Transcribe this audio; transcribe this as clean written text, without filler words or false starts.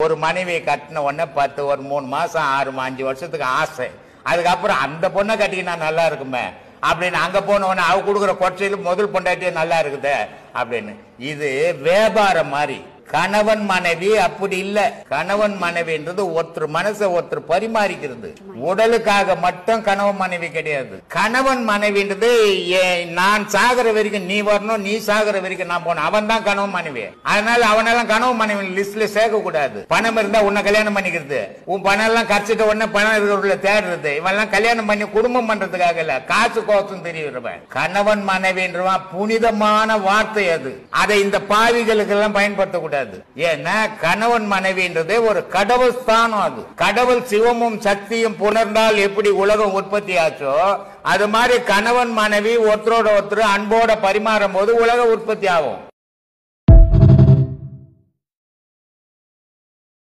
ஒரு மனைவியை கட்டின உடனே 10 ஒரு 3 மாசம் 6 5 வருஷத்துக்கு ஆசை. அதுக்கப்புறம் அந்த பொண்ணை கட்டிக்கினா நல்லா இருக்குமே அப்படின்னு அங்க போன உடனே அவ கொடுக்குற கொச்சையில முதல் பொண்டாட்டியே நல்லா இருக்குது அப்படின்னு. இது வியாபாரம் மாதிரி. கணவன் மனைவி அப்படி இல்ல. கணவன் மனைவின்றது ஒருத்தர் மனசை ஒருத்தர் பரிமாறிக்கிறது. உடலுக்காக மட்டும் கணவன் மனைவி கிடையாது. கணவன் மனைவின்றது நான் சாகிற வரைக்கும் நீ வரணும், நீ சாகிற வரைக்கும் நான் போனேன். அவன் தான் கணவன் மனைவி. அதனால அவனெல்லாம் கணவன் மனைவி லிஸ்ட்ல சேர்க்க கூடாது. பணம் இருந்தா உன்னை கல்யாணம் பண்ணிக்கிறது, உன் பணம் எல்லாம் கரைச்சிட்ட உடனே பணம் இருக்கிறவங்கள தேடுறது, இவெல்லாம் கல்யாணம் பண்ணி குடும்பம் பண்றதுக்காக இல்ல, காசு கோசம் தெரியுறவன். கணவன் மனைவின்றவன் புனிதமான வார்த்தை. அது அதை இந்த பாவிகளுக்கு எல்லாம் பயன்படுத்தக்கூடாது. ஏன்னா கணவன் மனைவின்றதே ஒரு கடவுள் ஸ்தானம். அது கடவுள் சிவமும் சக்தியும் புணர்ந்தால் எப்படி உலகம் உற்பத்தி ஆச்சோ அது மாதிரி கணவன் மனைவி ஒருத்தரோட ஒருத்தர் அன்போட பரிமாறும் போது உலக உற்பத்தி ஆகும்.